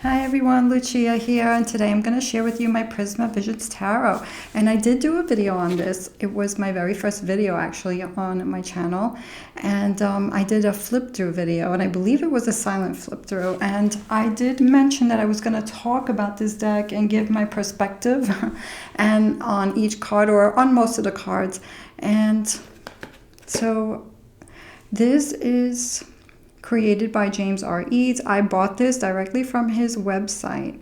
Hi everyone, Lucia here, and today I'm going to share with you my Prisma Visions Tarot. And I did do a video on this. It was my very first video actually on my channel. And I did a flip through video, and I believe it was a silent flip through. And I did mention that I was going to talk about this deck and give my perspective and on each card or on most of the cards. And so this is created by James R. Eads. I bought this directly from his website.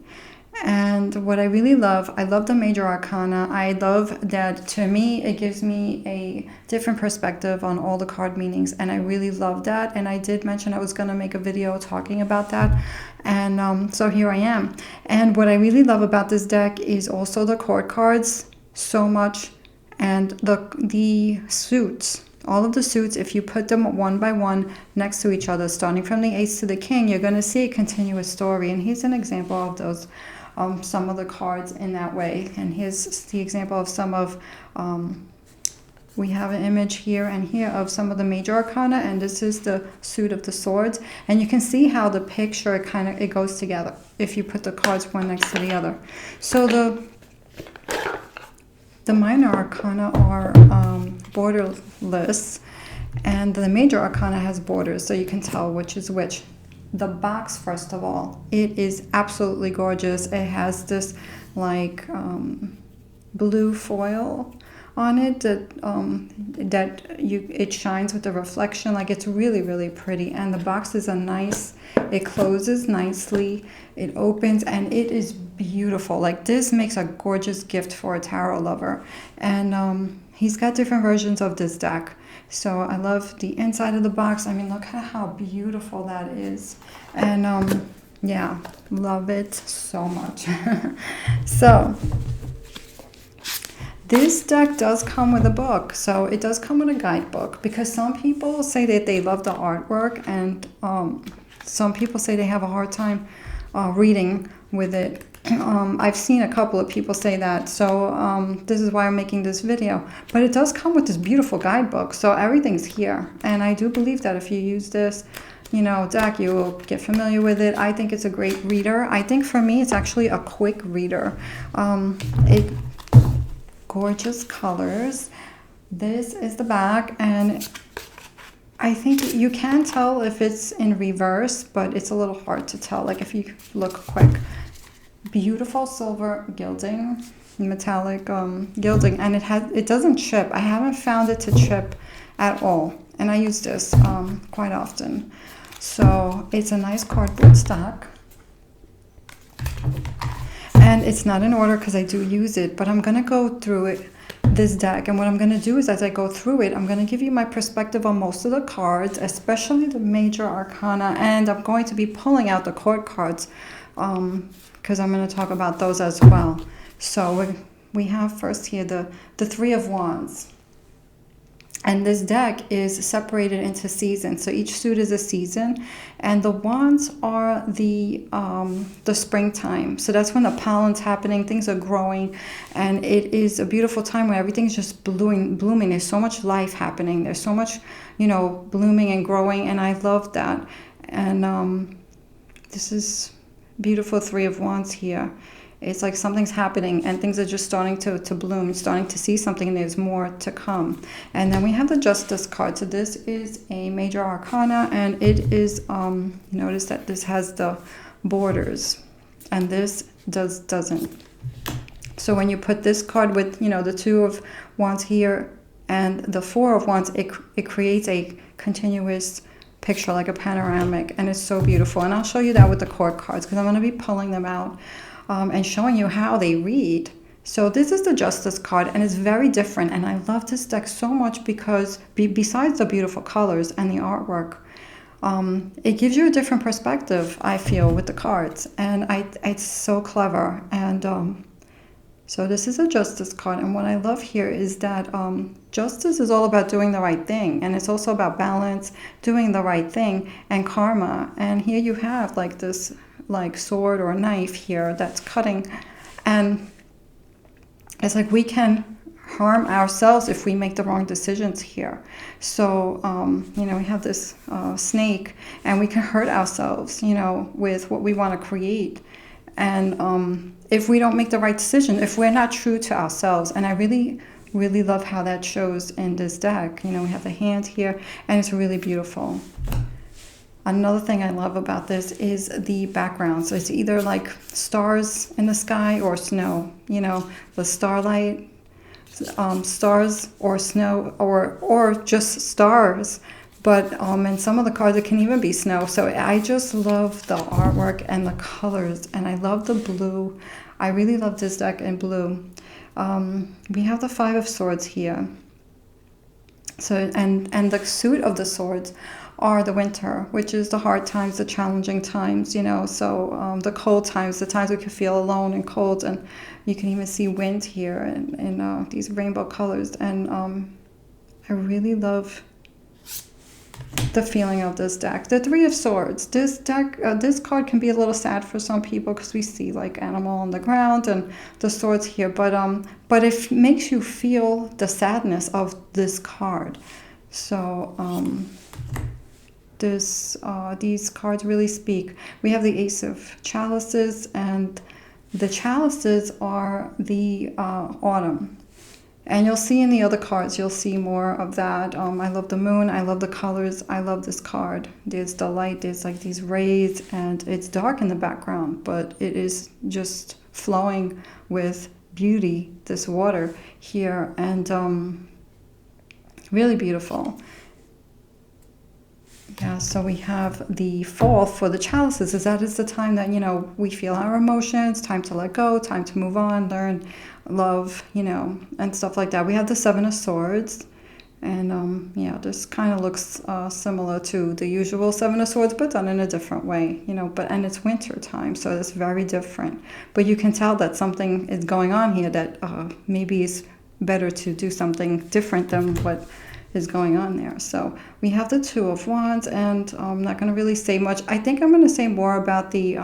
And what I really love, I love the major arcana. I love that, to me, it gives me a different perspective on all the card meanings. And I really love that. And I did mention I was going to make a video talking about that. And so here I am. And what I really love about this deck is also the court cards so much. And the suits. All of the suits, if you put them one by one next to each other, starting from the ace to the king, you're going to see a continuous story. And here's an example of those, some of the cards in that way. And here's the example of some of, we have an image here and here of some of the major arcana, and this is the suit of the swords. And you can see how the picture, it goes together if you put the cards one next to the other. So the minor arcana are borderless, and the major arcana has borders, so you can tell which is which. The box, first of all, it is absolutely gorgeous. It has this like blue foil on it it shines with the reflection. Like, it's really, really pretty. And the box is it closes nicely, it opens, and it is beautiful. Like, this makes a gorgeous gift for a tarot lover. And he's got different versions of this deck. So I love the inside of the box. I mean, look at how beautiful that is. And yeah, love it so much. So this deck does come with a book. So it does come with a guidebook, because some people say that they love the artwork, and some people say they have a hard time reading with it. I've seen a couple of people say that, so this is why I'm making this video. But it does come with this beautiful guidebook, so everything's here. And I do believe that if you use this, deck, you will get familiar with it. I think it's a great reader. I think for me, it's actually a quick reader. Gorgeous colors. This is the back, and I think you can tell if it's in reverse, but it's a little hard to tell, like if you look quick. Beautiful silver gilding, metallic gilding, and it doesn't chip. I haven't found it to chip at all, and I use this quite often. So it's a nice cardboard stock. And it's not in order because I do use it, but I'm going to go through this deck. And what I'm going to do is, as I go through it, I'm going to give you my perspective on most of the cards, especially the major arcana. And I'm going to be pulling out the court cards because I'm going to talk about those as well. So we have first here the Three of Wands. And this deck is separated into seasons. So each suit is a season, and the wands are the springtime. So that's when the pollen's happening, things are growing, and it is a beautiful time where everything's just blooming. There's so much life happening. There's so much, blooming and growing, and I love that. And this is beautiful Three of Wands here. It's like something's happening and things are just starting to bloom, starting to see something, and there's more to come. And then we have the Justice card. So this is a major arcana, and it is, notice that this has the borders, and this doesn't. So when you put this card with, the Two of Wands here and the Four of Wands, it creates a continuous picture, like a panoramic, and it's so beautiful. And I'll show you that with the court cards, because I'm going to be pulling them out and showing you how they read. So this is the Justice card, and it's very different. And I love this deck so much because besides the beautiful colors and the artwork, it gives you a different perspective, I feel, with the cards. And it's so clever. And so this is a Justice card. And what I love here is that justice is all about doing the right thing. And it's also about balance, doing the right thing, and karma. And here you have like this sword or knife here that's cutting, and it's like we can harm ourselves if we make the wrong decisions here. So, you know, we have this snake, and we can hurt ourselves, you know, with what we want to create. And if we don't make the right decision, if we're not true to ourselves. And I really love how that shows in this deck. You know, we have the hand here, and it's really beautiful. Another thing I love about this is the background. So it's either like stars in the sky or snow, you know, the starlight, stars or snow, or just stars. But in some of the cards, it can even be snow. So I just love the artwork and the colors, and I love the blue. I really love this deck in blue. We have the Five of Swords here. So and the suit of the swords are the winter, which is the hard times, the challenging times, you know. So the cold times, the times we can feel alone and cold, and you can even see wind here in these rainbow colors. And I really love the feeling of this deck. The Three of Swords. This deck, this card can be a little sad for some people because we see like animal on the ground and the swords here. But it makes you feel the sadness of this card. So these cards really speak. We have the Ace of Chalices, and the chalices are the autumn. And you'll see in the other cards, you'll see more of that. I love the moon. I love the colors. I love this card. There's the light. There's like these rays, and it's dark in the background, but it is just flowing with beauty, this water here, and really beautiful. Yeah, so we have the fall for the chalices. That is the time that, you know, we feel our emotions, time to let go, time to move on, learn, love, you know, and stuff like that. We have the Seven of Swords, and yeah, this kind of looks similar to the usual Seven of Swords, but done in a different way, you know. And it's winter time, so it's very different. But you can tell that something is going on here, that maybe it's better to do something different than what is going on there. So we have the Two of Wands, and I'm not going to really say much. I think I'm going to say more about the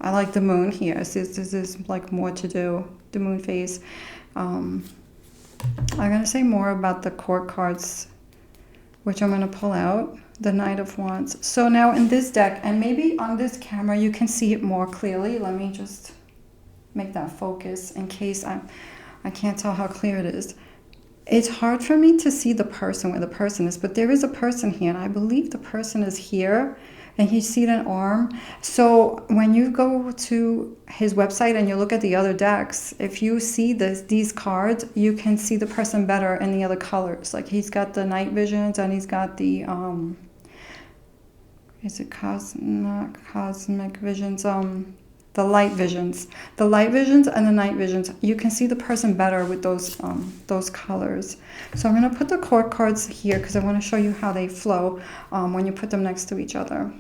I like the moon here. So this is like more to do, the moon phase. I'm going to say more about the court cards, which I'm going to pull out. The Knight of Wands. So now in this deck, and maybe on this camera you can see it more clearly. Let me just make that focus in case I can't tell how clear it is. It's hard for me to see the person where the person is, but there is a person here, and I believe the person is here, and you see an arm. So when you go to his website and you look at the other decks, if you see these cards, you can see the person better in the other colors. Like he's got the night visions, and he's got the is it cosmic visions? The light visions. The light visions and the night visions. You can see the person better with those colors. So I'm going to put the court cards here because I want to show you how they flow when you put them next to each other.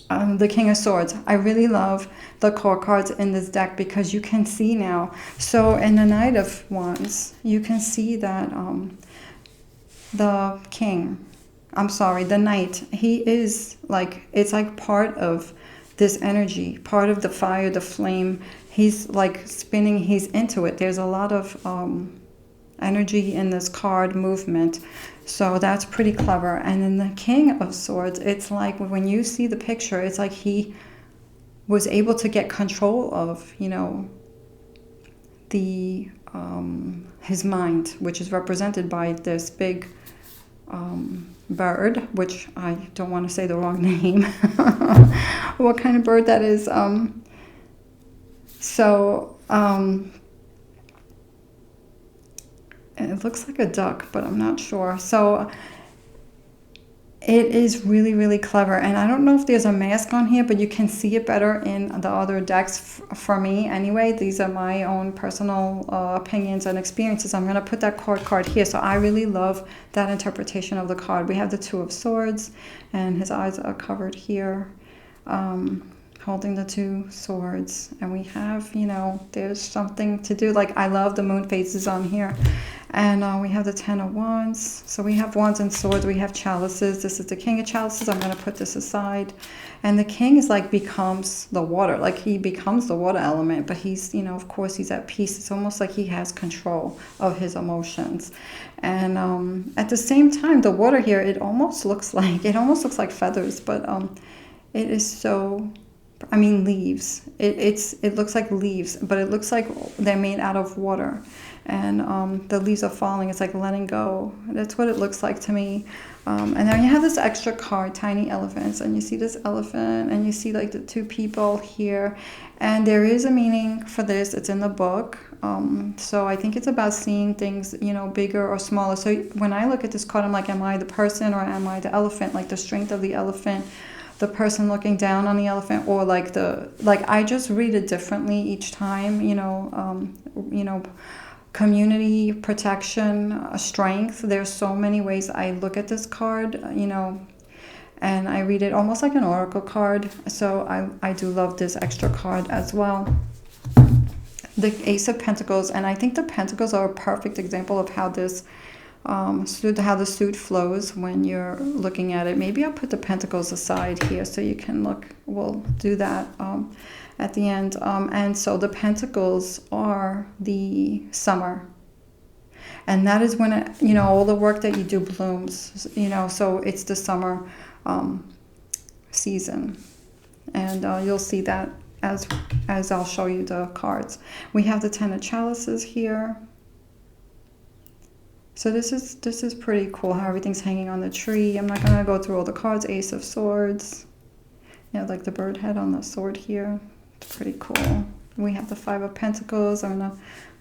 The King of Swords. I really love the court cards in this deck because you can see now. So in the Knight of Wands, you can see that the the Knight, he is like, it's like part of this energy, part of the fire, the flame. He's like spinning, he's into it. There's a lot of energy in this card movement. So that's pretty clever. And then the King of Swords, it's like when you see the picture, it's like he was able to get control of, you know, the his mind, which is represented by this big bird, which I don't want to say the wrong name. What kind of bird that is. It looks like a duck, but I'm not sure. So it is really, really clever. And I don't know if there's a mask on here, but you can see it better in the other decks for me. Anyway, these are my own personal opinions and experiences. I'm going to put that court card here. So I really love that interpretation of the card. We have the Two of Swords, and his eyes are covered here. holding the 2 swords. And we have, you know, there's something to do. Like, I love the moon phases on here. And we have the 10 of Wands. So we have Wands and Swords. We have Chalices. This is the King of Chalices. I'm going to put this aside. And the King is like becomes the water. Like, he becomes the water element. But he's, you know, of course, he's at peace. It's almost like he has control of his emotions. And at the same time, the water here, it almost looks like feathers. But it is so... I mean, leaves. It looks like leaves, but it looks like they're made out of water. And the leaves are falling. It's like letting go. That's what it looks like to me. And then you have this extra card, tiny elephants. And you see this elephant, and you see like the 2 people here. And there is a meaning for this. It's in the book. So I think it's about seeing things, you know, bigger or smaller. So when I look at this card, I'm like, am I the person or am I the elephant? Like the strength of the elephant, the person looking down on the elephant, or like I just read it differently each time, you know, community, protection, strength. There's so many ways I look at this card, you know, and I read it almost like an oracle card. So I do love this extra card as well. The Ace of Pentacles, and I think the Pentacles are a perfect example of how this how the suit flows when you're looking at it. Maybe I'll put the Pentacles aside here so you can look. We'll do that at the end. And so the Pentacles are the summer. And that is when, you know, all the work that you do blooms, you know, so it's the summer season. And you'll see that as I'll show you the cards. We have the 10 of Chalices here. So this is pretty cool how everything's hanging on the tree. I'm not going to go through all the cards. Ace of Swords. You know, like the bird head on the sword here. It's pretty cool. We have the 5 of Pentacles. I'm going to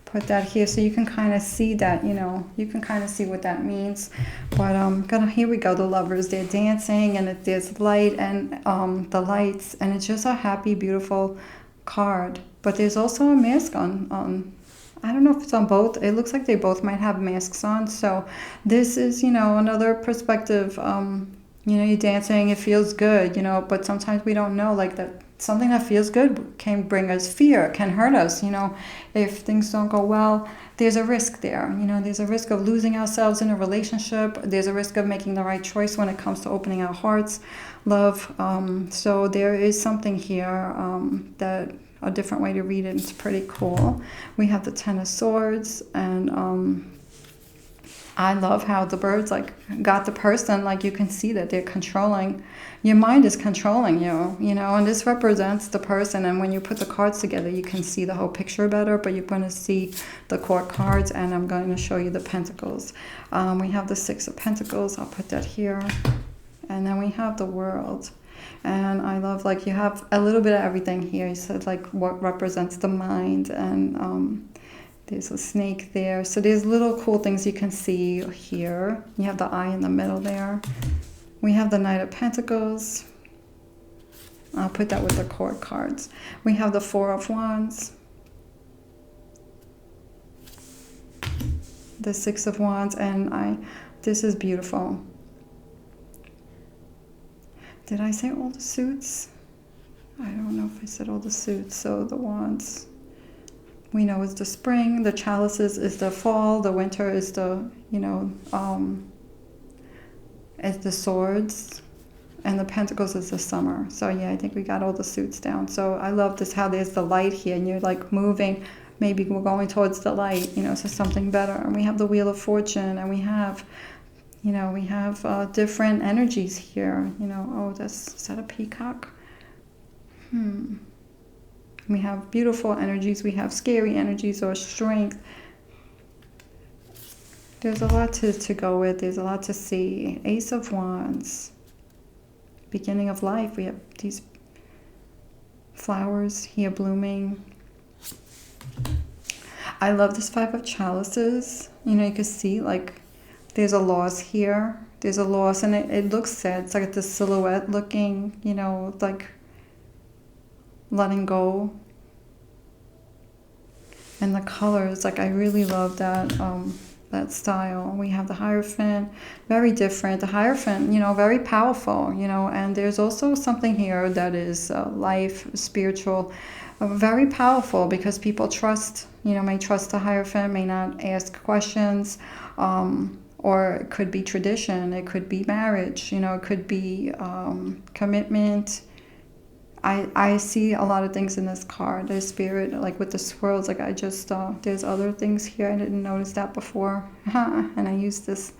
put that here so you can kind of see that, you know, you can kind of see what that means. But here we go, the Lovers. They're dancing, and there's light and the lights, and it's just a happy, beautiful card. But there's also a mask on I don't know if it's on both. It looks like they both might have masks on. So this is, you know, another perspective. You know, you're dancing, it feels good, you know, but sometimes we don't know, like, that something that feels good can bring us fear, can hurt us, you know. If things don't go well, there's a risk there. You know, there's a risk of losing ourselves in a relationship. There's a risk of making the right choice when it comes to opening our hearts, love. So there is something here that... a different way to read it. It's pretty cool. We have the 10 of Swords, and I love how the birds like got the person. Like, you can see that they're controlling. Your mind is controlling you, you know, and this represents the person. And when you put the cards together, you can see the whole picture better, but you're going to see the court cards, and I'm going to show you the Pentacles. We have the 6 of Pentacles. I'll put that here. And then we have the World. And I love, like, you have a little bit of everything here. You said, like, what represents the mind, and there's a snake there. So there's little cool things you can see here. You have the eye in the middle there. We have the Knight of Pentacles. I'll put that with the court cards. We have the 4 of Wands. The 6 of Wands, and this is beautiful. Did I say all the suits? I don't know if I said all the suits. So the Wands, we know, is the spring. The Chalices is the fall. The winter is the, you know, is the Swords. And the Pentacles is the summer. So yeah, I think we got all the suits down. So I love this, how there's the light here, and you're like moving. Maybe we're going towards the light, you know, so something better. And we have the Wheel of Fortune, and we have... you know, we have different energies here. You know, oh, is that a peacock? We have beautiful energies. We have scary energies or strength. There's a lot to go with. There's a lot to see. Ace of Wands. Beginning of life. We have these flowers here blooming. I love this 5 of Chalices. You know, you can see, like, there's a loss here. There's a loss, and it looks sad. It's like the silhouette looking, you know, like letting go. And the colors, like, I really love that. that style. We have the Hierophant, very different. The Hierophant, very powerful, and there's also something here that is life, spiritual, very powerful, because people trust, may trust the Hierophant, may not ask questions, or it could be tradition, it could be marriage, it could be commitment. I see a lot of things in this card. There's spirit, like with the swirls, like I just, there's other things here. I didn't notice that before. And I use this.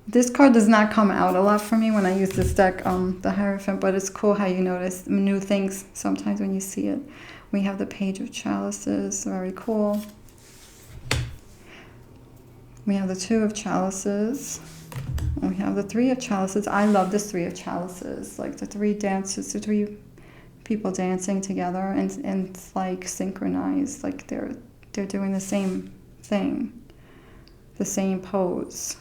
This card does not come out a lot for me when I use this deck, the Hierophant, but it's cool how you notice new things sometimes when you see it. We have the Page of Chalices, very cool. We have the Two of Chalices. We have the Three of Chalices. I love this Three of Chalices, like the three dances, the three people dancing together, and it's like synchronized, like they're doing the same thing, the same pose,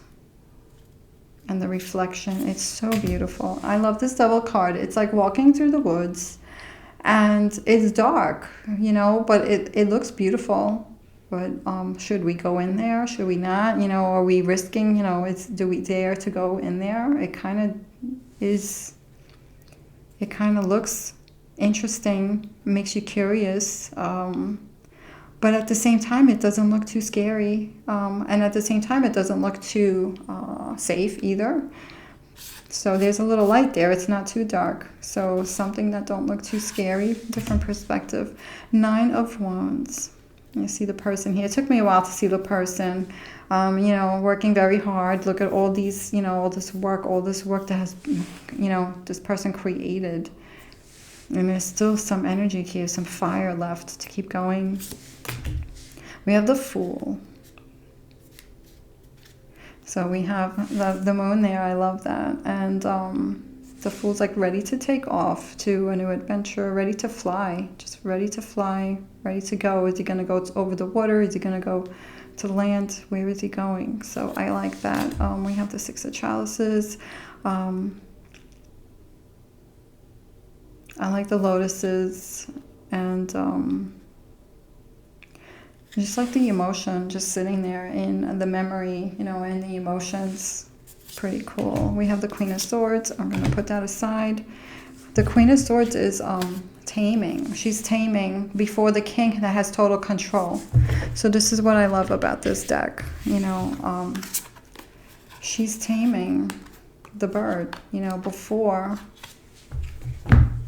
and the reflection. It's so beautiful. I love this double card. It's like walking through the woods, and it's dark, but it looks beautiful. But should we go in there? Should we not? Are we risking? Do we dare to go in there? It kind of is. It kind of looks interesting, makes you curious, but at the same time it doesn't look too scary, and at the same time it doesn't look too safe either. So there's a little light there. It's not too dark, so something that don't look too scary. Different perspective. Nine of Wands. You see the person here. It took me a while to see the person, working very hard. Look at all these, all this work that has, this person created. And there's still some energy here, some fire left to keep going. We have the Fool. So we have the moon there. I love that. And the Fool's like ready to take off to a new adventure, ready to fly, just ready to fly, ready to go. Is he going to go over the water? Is he going to go to land? Where is he going? So I like that. We have the Six of Chalices. I like the lotuses, and just like the emotion, just sitting there in the memory, and the emotions. Pretty cool. We have the Queen of Swords. I'm going to put that aside. The Queen of Swords is taming. She's taming before the King that has total control. So this is what I love about this deck. She's taming the bird, before.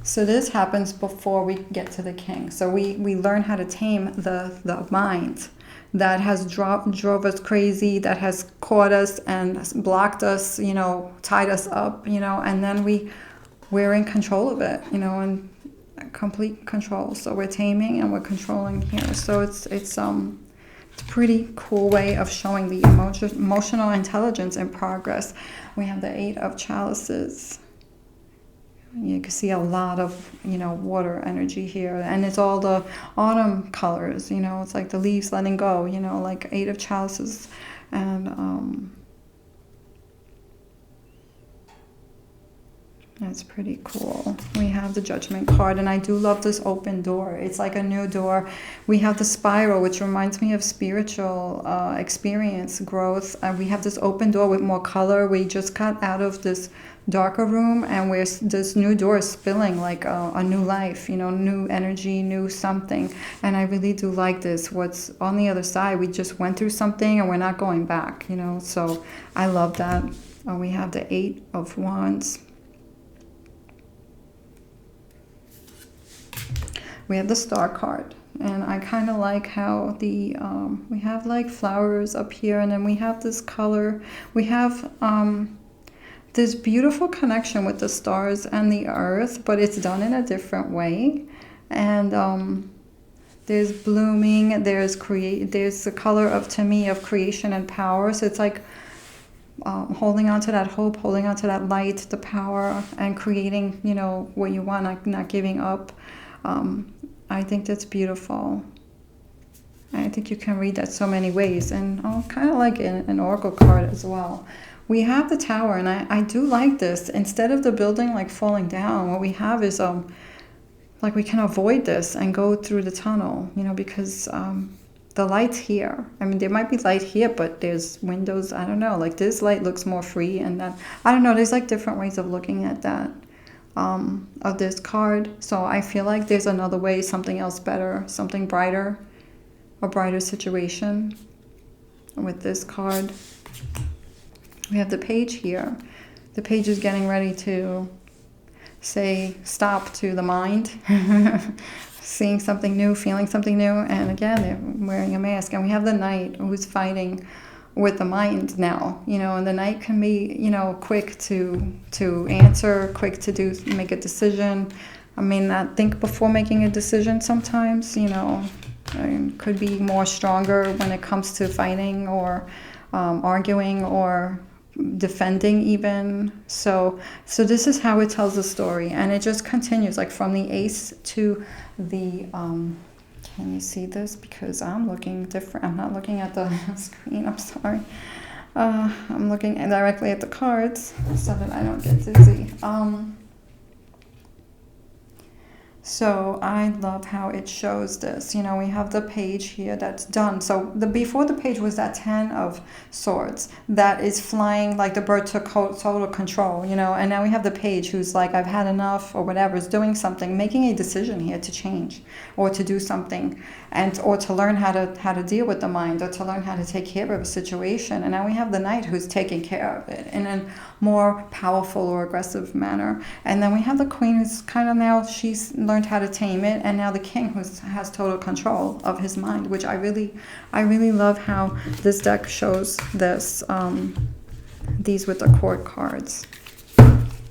So this happens before we get to the King. So we learn how to tame the mind that has drove us crazy, that has caught us and blocked us, tied us up, and then we're in control of it, in complete control. So we're taming and we're controlling here. So it's a pretty cool way of showing the emotional intelligence and progress. We have the Eight of Chalices. You can see a lot of, water energy here. And it's all the autumn colors, it's like the leaves letting go, like Eight of Chalices. And that's pretty cool. We have the Judgment card, and I do love this open door. It's like a new door. We have the Spiral, which reminds me of spiritual experience, growth. We have this open door with more color. We just got out of this darker room, and this new door is spilling like a new life, new energy, new something. And I really do like this. What's on the other side, we just went through something and we're not going back, so I love that. We have the Eight of Wands. We have the Star card, and I kind of like how we have like flowers up here, and then we have this color. We have this beautiful connection with the stars and the earth, but it's done in a different way. And there's blooming, there's the color of, to me, of creation and power. So it's like holding on to that hope, holding on to that light, the power, and creating, what you want, not giving up. I think that's beautiful. I think you can read that so many ways, and kind of like an oracle card as well. We have the Tower, and I do like this. Instead of the building like falling down, what we have is like we can avoid this and go through the tunnel, because the light's here. I mean, there might be light here, but there's windows. I don't know. Like this light looks more free, and then I don't know. There's like different ways of looking at that of this card. So I feel like there's another way, something else better, something brighter, a brighter situation with this card. We have the page here. The page is getting ready to say stop to the mind. Seeing something new, feeling something new, and again, they're wearing a mask. And we have the Knight who's fighting with the mind now, you know, and the Knight can be, you know, quick to answer, quick to make a decision. I mean, not think before making a decision sometimes, you know, could be more stronger when it comes to fighting or arguing or defending even. So this is how it tells the story, and it just continues, like from the Ace to the can you see this? Because I'm looking different. I'm not looking at the screen. I'm sorry. I'm looking directly at the cards so that I don't get dizzy. So I love how it shows this. You know, we have the page here that's done. So before the page was that 10 of Swords that is flying like the bird took total control, you know, and now we have the page who's like, I've had enough or whatever, is doing something, making a decision here to change or to do something, and or to learn how to deal with the mind, or to learn how to take care of a situation. And now we have the Knight who's taking care of it in a more powerful or aggressive manner. And then we have the Queen who's kind of now, she's learned how to tame it, and now the King who has total control of his mind, which I really love how this deck shows this, these with the court cards.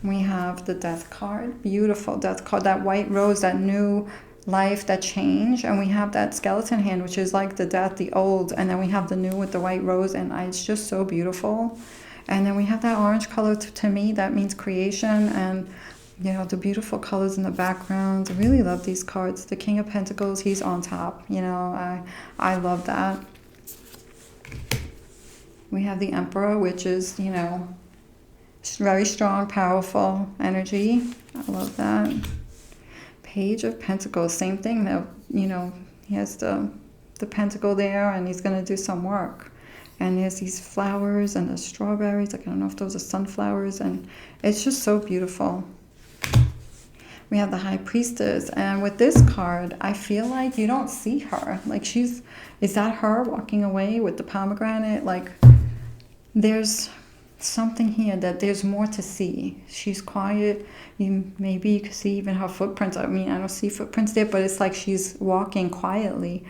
We have the Death card, beautiful Death card, that white rose, that new life, that change. And we have that skeleton hand, which is like the death, the old, and then we have the new with the white rose, and it's just so beautiful. And then we have that orange color. To me, that means creation, and you know, the beautiful colors in the background. I really love these cards. The King of Pentacles, he's on top, you know, I love that. We have the Emperor, which is, you know, very strong, powerful energy. I love that. Page of Pentacles, same thing though, you know, he has the pentacle there, and he's going to do some work. And there's these flowers and the strawberries, like I don't know if those are sunflowers, and it's just so beautiful. We have the High Priestess, and with this card, I feel like you don't see her. Like is that her walking away with the pomegranate? Like there's something here that there's more to see. She's quiet. Maybe you can see even her footprints. I mean, I don't see footprints there, but it's like she's walking quietly.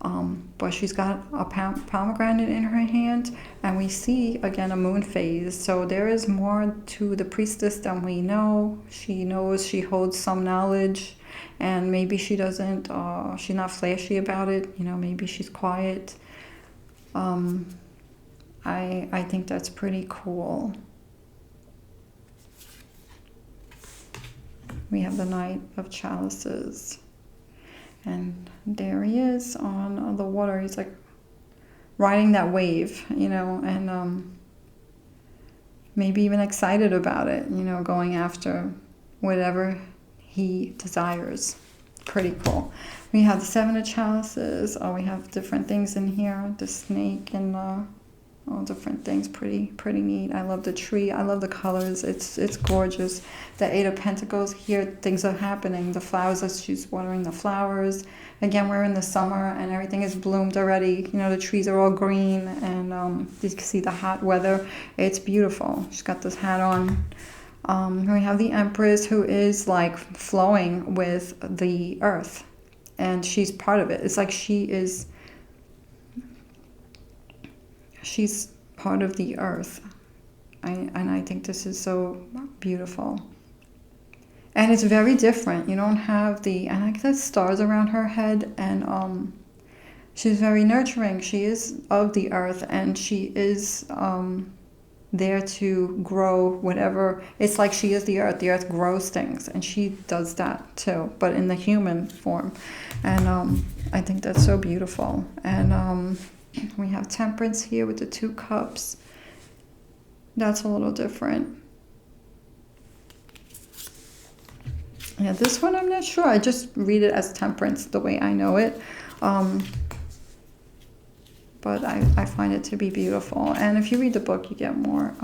But she's got a pomegranate in her hand, and we see again a moon phase. So there is more to the priestess than we know. She knows, she holds some knowledge, and maybe she doesn't, she's not flashy about it, you know, maybe she's quiet. I think that's pretty cool. We have the Knight of Chalices. And there he is on the water. He's like riding that wave, you know, and maybe even excited about it, you know, going after whatever he desires. Pretty cool. We have the Seven of Chalices. Oh, we have different things in here. The snake and all different things. Pretty neat. I love the tree. I love the colors. It's gorgeous. The Eight of Pentacles here, things are happening. The flowers, as she's watering the flowers. Again, we're in the summer and everything is bloomed already. You know, the trees are all green, and you can see the hot weather. It's beautiful. She's got this hat on. We have the Empress, who is like flowing with the earth, and she's part of it. It's like she's part of the earth. And I think this is so beautiful. And it's very different. You don't have and I guess stars around her head, and she's very nurturing. She is of the earth, and she is there to grow whatever. It's like she is the earth. The earth grows things, and she does that too, but in the human form. And I think that's so beautiful. And we have Temperance here with the Two Cups. That's a little different. Yeah, this one I'm not sure. I just read it as Temperance the way I know it. but I find it to be beautiful. And if you read the book, you get more.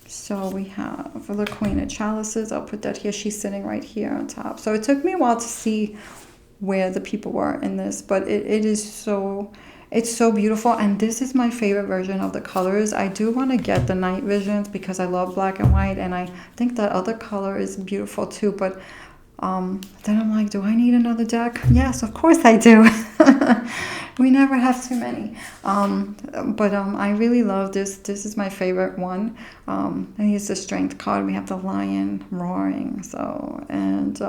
So we have the Queen of Chalices. I'll put that here. She's sitting right here on top. So it took me a while to see where the people were in this, but it is so, it's so beautiful. And this is my favorite version of the colors. I do want to get the Night Visions because I love black and white, and I think that other color is beautiful too. But then I'm like, do I need another deck? Yes, of course I do. We never have too many. But I really love this. This is my favorite one. And here's the Strength card. We have the Lion roaring. So, and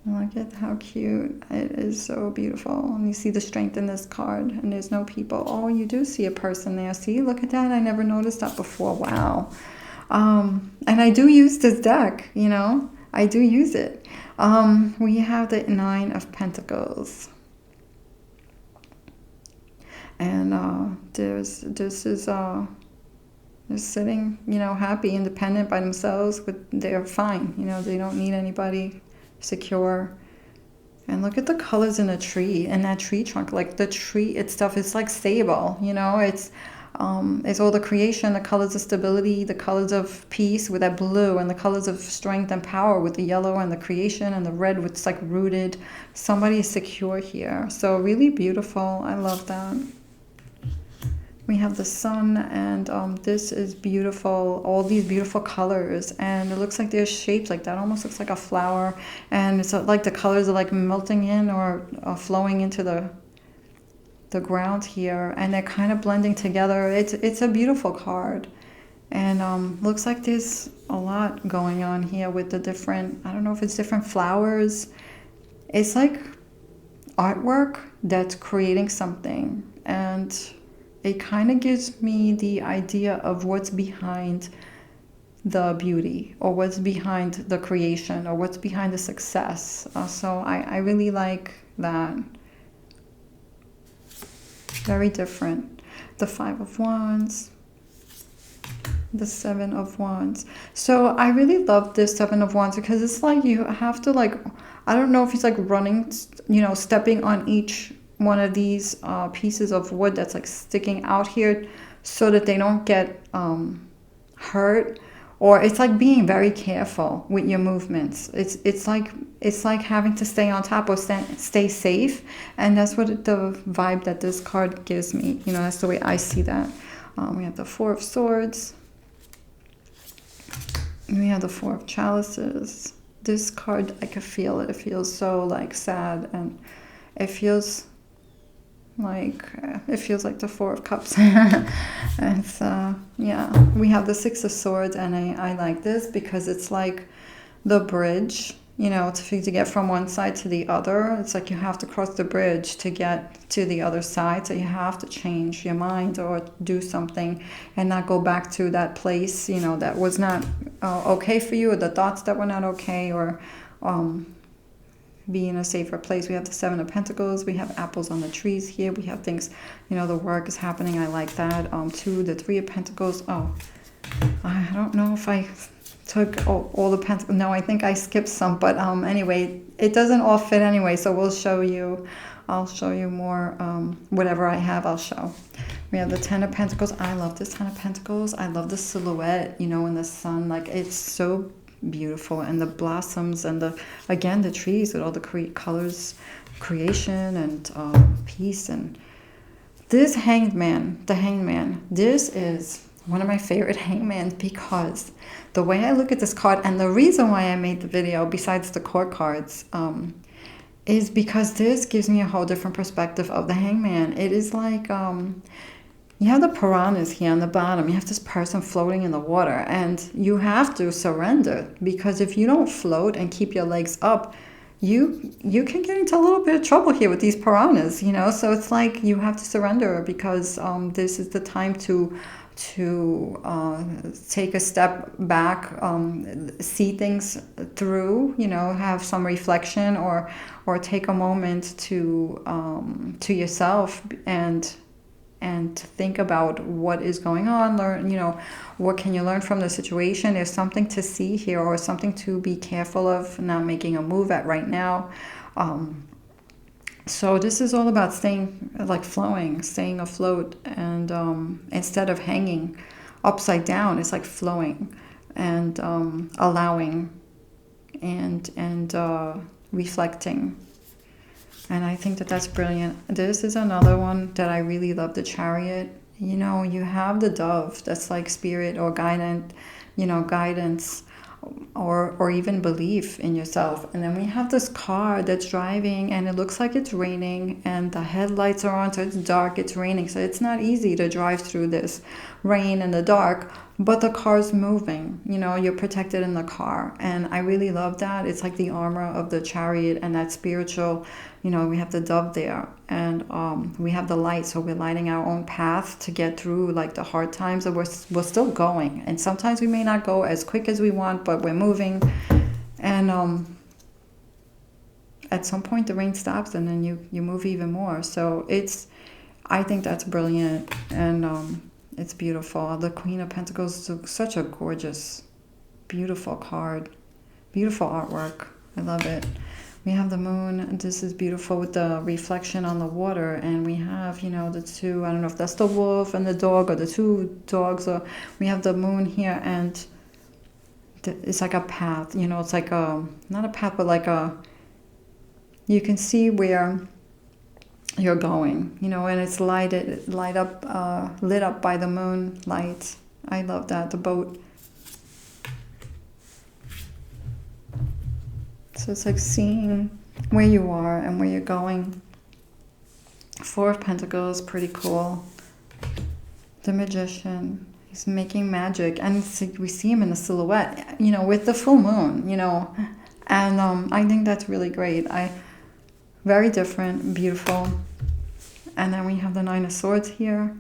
look at how cute. It is so beautiful. And you see the strength in this card, and there's no people. Oh, you do see a person there. See, look at that. I never noticed that before. Wow. And I do use this deck, you know. I do use it. We have the Nine of Pentacles. And this is they're sitting, you know, happy, independent by themselves, but they're fine. You know, they don't need anybody, secure. And look at the colors in the tree, and that tree trunk. Like the tree itself is like stable, you know. It's all the creation, the colors of stability, the colors of peace with that blue, and the colors of strength and power with the yellow, and the creation, and the red with it's like rooted. Somebody is secure here. So really beautiful. I love that. We have the sun, and this is beautiful. All these beautiful colors, and it looks like there's shapes like that. Almost looks like a flower, and it's like the colors are like melting in or flowing into the ground here, and they're kind of blending together. It's a beautiful card, and looks like there's a lot going on here with the different, I don't know if it's different flowers. It's like artwork that's creating something, and it kind of gives me the idea of what's behind the beauty, or what's behind the creation, or what's behind the success. So I really like that. Very different. The Five of Wands, the Seven of Wands. So I really love this Seven of Wands because it's like you have to, like, I don't know if it's like running, you know, stepping on each one of these pieces of wood that's like sticking out here so that they don't get hurt, or it's like being very careful with your movements. It's like having to stay on top or stay safe, and that's what the vibe that this card gives me. You know, that's the way I see that. We have the Four of Swords. We have the Four of Chalices. This card, I can feel it. It feels so like sad, and it feels like the Four of Cups. It's yeah. We have the Six of Swords, and I like this because it's like the bridge, you know, to get from one side to the other. It's like you have to cross the bridge to get to the other side, so you have to change your mind or do something and not go back to that place, you know, that was not okay for you, or the thoughts that were not okay, or be in a safer place. We have the Seven of Pentacles. We have apples on the trees here. We have things, you know, the work is happening. I like that. Two, the Three of Pentacles. Oh, I don't know if I took all the pentacles. No, I think I skipped some. But anyway, it doesn't all fit anyway. So we'll show you. I'll show you more. Whatever I have, I'll show. We have the Ten of Pentacles. I love this Ten of Pentacles. I love the silhouette, you know, in the sun. Like, it's so beautiful, and the blossoms, and again the trees with all the colors, creation, and peace. And this Hanged Man, the Hanged Man, this is one of my favorite hangmans because the way I look at this card, and the reason why I made the video besides the court cards, is because this gives me a whole different perspective of the Hangman. It is like you have the piranhas here on the bottom. You have this person floating in the water, and you have to surrender, because if you don't float and keep your legs up, you can get into a little bit of trouble here with these piranhas, you know. So it's like you have to surrender, because this is the time to take a step back, see things through, you know, have some reflection, or take a moment to yourself, and and think about what is going on, learn, you know, what can you learn from the situation. There's something to see here, or something to be careful of not making a move at right now. So this is all about staying, like flowing, staying afloat, and instead of hanging upside down, it's like flowing and allowing and reflecting. And I think that that's brilliant. This is another one that I really love, the Chariot. You know, you have the dove, that's like spirit or guidance, you know, guidance, or even belief in yourself. And then we have this car that's driving, and it looks like it's raining, and the headlights are on, so it's dark, it's raining, so it's not easy to drive through this rain in the dark, but the car's moving, you know, you're protected in the car. And I really love that. It's like the armor of the Chariot, and that spiritual, you know, we have the dove there, and we have the light, so we're lighting our own path to get through like the hard times, that we're still going. And sometimes we may not go as quick as we want, but we're moving. And at some point the rain stops, and then you move even more. So I think that's brilliant, and it's beautiful. The Queen of Pentacles is such a gorgeous, beautiful card, beautiful artwork. I love it. We have the moon. This is beautiful with the reflection on the water. And we have, you know, the two, I don't know if that's the wolf and the dog, or the two dogs. Or we have the moon here, and it's like a path, you know, it's like not a path, but like you can see where you're going, you know, and it's lit up by the moon light. I love that. The boat. So it's like seeing where you are and where you're going. Four of Pentacles, pretty cool. The Magician, he's making magic, and we see him in a silhouette, you know, with the full moon, you know, and I think that's really great. Very different, beautiful. And then we have the Nine of Swords here.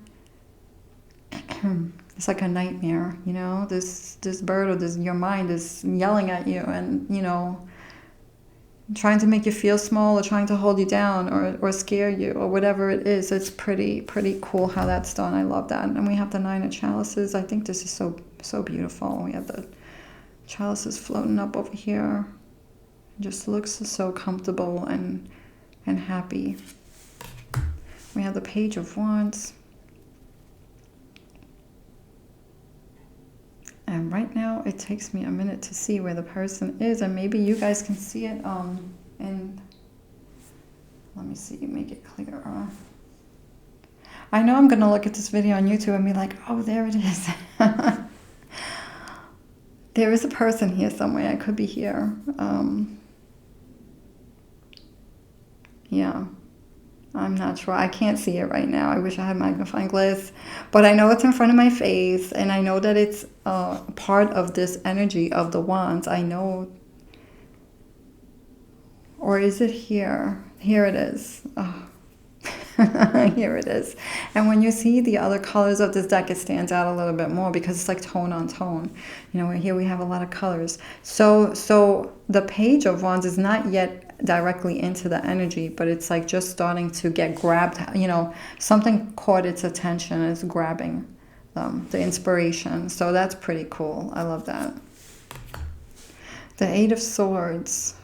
It's like a nightmare, you know, this bird, or your mind is yelling at you, and, you know, trying to make you feel small, or trying to hold you down, or scare you, or whatever it is. It's pretty cool how that's done. I love that. And we have the Nine of Chalices. I think this is so beautiful. We have the chalices floating up over here. It just looks so comfortable and happy. We have the Page of Wands. And right now, it takes me a minute to see where the person is, and maybe you guys can see it. And let me see, make it clearer. I know I'm gonna look at this video on YouTube and be like, oh, there it is. There is a person here somewhere. I could be here. Yeah. I'm not sure. I can't see it right now. I wish I had magnifying glass. But I know it's in front of my face, and I know that it's part of this energy of the wands. I know. Or is it here? Here it is. Oh. Here it is. And when you see the other colors of this deck, it stands out a little bit more, because it's like tone on tone. You know, here we have a lot of colors. So the Page of Wands is not yet directly into the energy, but it's like just starting to get grabbed. You know, something caught its attention, it's grabbing the inspiration. So that's pretty cool. I love that. The Eight of Swords.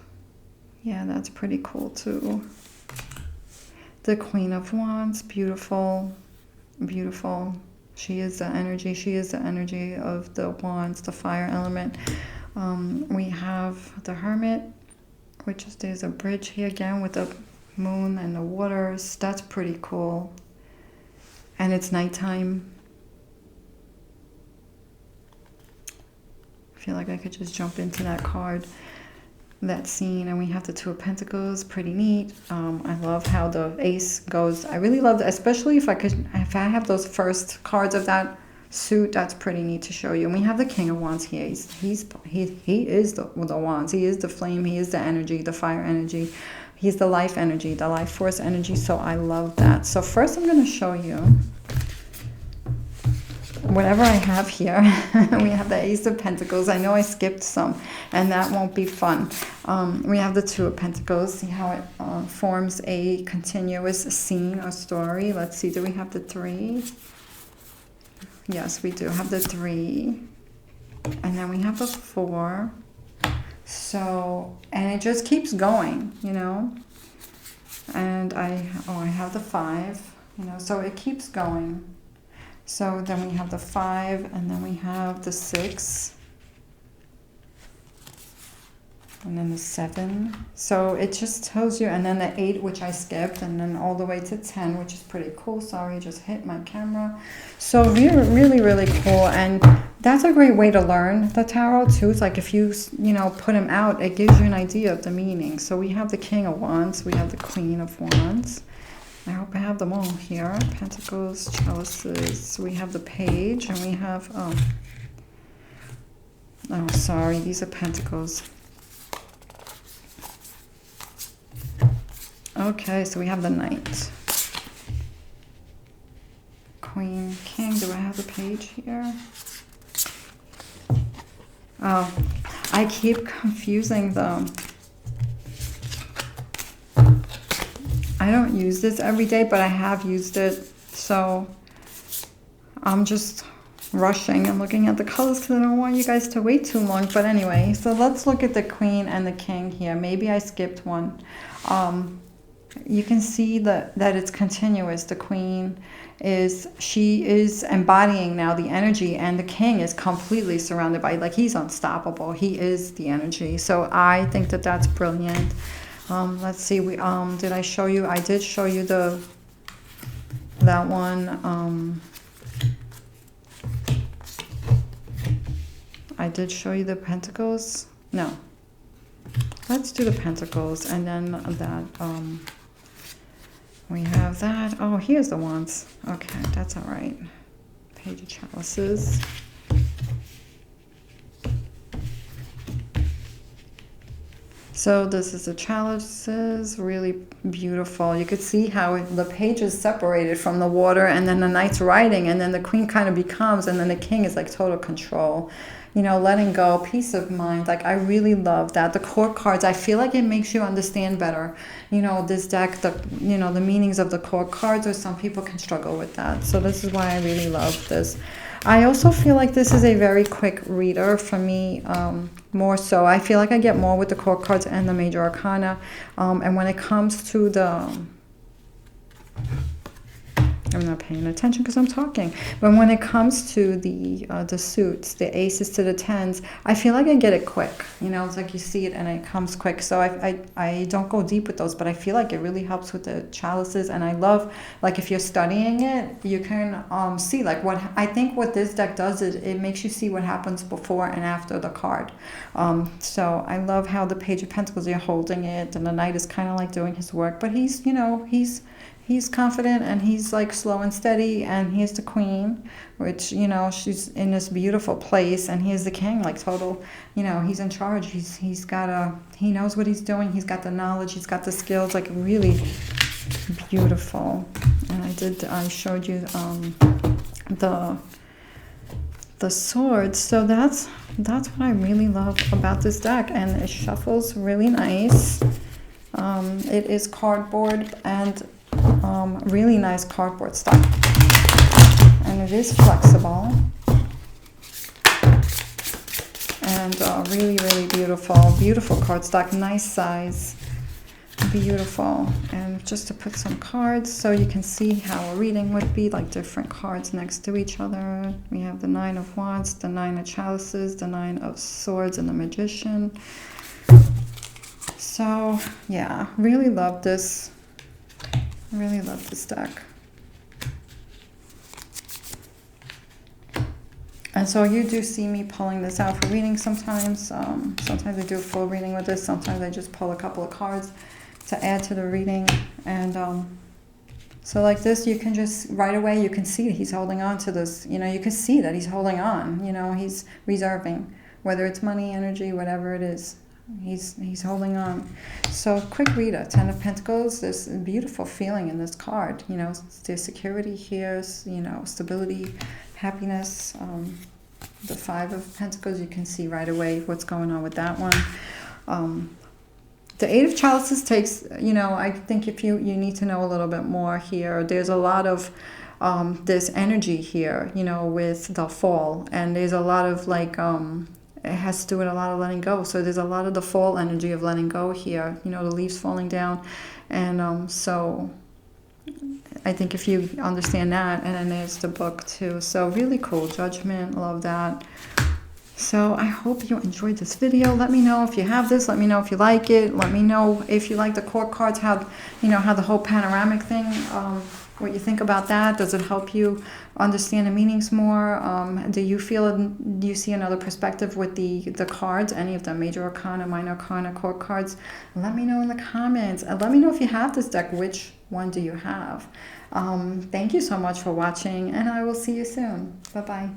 Yeah, that's pretty cool too. The Queen of Wands, beautiful, beautiful. She is the energy. She is the energy of the wands, the fire element. We have the Hermit, which is, there's a bridge here again with the moon and the waters. That's pretty cool. And it's nighttime. I feel like I could just jump into that card, that scene. And we have the Two of Pentacles, pretty neat. I love how the ace goes. I really love that, especially if I have those first cards of that suit. That's pretty neat to show you. And we have the King of Wands here. He is the wands. He is the flame. He is the energy, the fire energy. He's the life energy, the life force energy. So I love that. So first I'm going to show you whatever I have here. We have the Ace of Pentacles. I know I skipped some, and that won't be fun. We have the Two of Pentacles. See how it forms a continuous scene or story. Let's see, do we have the Three? Yes, we do have the Three. And then we have the Four. So, and it just keeps going, you know. And I have the Five, you know, so it keeps going. So then we have the Five, and then we have the Six, and then the Seven. So it just tells you, and then the Eight, which I skipped, and then all the way to 10, which is pretty cool. Sorry, just hit my camera. So really, really cool. And that's a great way to learn the tarot too. It's like if you know, put them out, it gives you an idea of the meaning. So we have the King of Wands, we have the Queen of Wands. I hope I have them all here. Pentacles, Chalices. We have the Page, and we have, oh, sorry, these are Pentacles. Okay, so we have the Knight. Queen, King. Do I have the Page here? Oh, I keep confusing them. I don't use this every day, but I have used it, so I'm just rushing and looking at the colors because I don't want you guys to wait too long. But anyway, so let's look at the Queen and the King here. Maybe I skipped one. You can see that it's continuous. The Queen she is embodying now the energy, and the King is completely surrounded by, like, he's unstoppable. He is the energy. So I think that that's brilliant. Let's see, did I show you? I did show you that one. I did show you the Pentacles. No. Let's do the Pentacles, and then that, we have that. Oh, here's the Wands. Okay, that's all right. Page of Chalices. So this is the Chalices, really beautiful. You could see how the Page is separated from the water, and then the Knight's riding, and then the Queen kind of becomes, and then the King is like total control. You know, letting go, peace of mind. Like, I really love that. The court cards, I feel like it makes you understand better, you know, this deck, you know, the meanings of the court cards, or some people can struggle with that. So this is why I really love this. I also feel like this is a very quick reader for me, more so. I feel like I get more with the court cards and the major arcana. And when it comes to the... I'm not paying attention because I'm talking. But when it comes to the suits, the aces to the tens, I feel like I get it quick. You know, it's like you see it and it comes quick. So I don't go deep with those, but I feel like it really helps with the chalices. And I love, like, if you're studying it, you can see, like, what I think what this deck does is it makes you see what happens before and after the card. So I love how the Page of Pentacles, you're holding it, and the Knight is kind of like doing his work, but he's, you know, he's confident, and he's like slow and steady. And here's the Queen, which, you know, she's in this beautiful place, and here's the King, like total, you know, he's in charge. He knows what he's doing. He's got the knowledge, he's got the skills, like really beautiful. And I showed you the swords. So that's what I really love about this deck, and it shuffles really nice. It is cardboard, and really nice cardboard stock, and it is flexible, and really beautiful cardstock, nice size, beautiful. And just to put some cards so you can see how a reading would be, like different cards next to each other. We have the Nine of Wands, the Nine of Chalices, the Nine of Swords, and the Magician. So yeah, really love this. I really love this deck. And so you do see me pulling this out for reading sometimes. Sometimes I do a full reading with this. Sometimes I just pull a couple of cards to add to the reading. And so like this, you can just, right away, you can see he's holding on to this. You know, you can see that he's holding on. You know, he's reserving, whether it's money, energy, whatever it is. He's holding on. So quick reader, Ten of Pentacles. There's a beautiful feeling in this card. You know, there's security here, you know, stability, happiness. The Five of Pentacles, you can see right away what's going on with that one. The Eight of Chalices takes, you know, I think if you need to know a little bit more here. There's a lot of this energy here, you know, with the fall. And there's a lot of like, it has to do with a lot of letting go. So there's a lot of the fall energy of letting go here. You know, the leaves falling down. And so I think if you understand that, and then there's the book too. So really cool. Judgment, love that. So I hope you enjoyed this video. Let me know if you have this. Let me know if you like it. Let me know if you like the court cards, how, you know, how the whole panoramic thing, what you think about that. Does it help you understand the meanings more? Do you see another perspective with the cards, any of the major arcana, minor arcana, court cards? Let me know in the comments. And let me know if you have this deck, which one do you have? Thank you so much for watching, and I will see you soon. Bye-bye.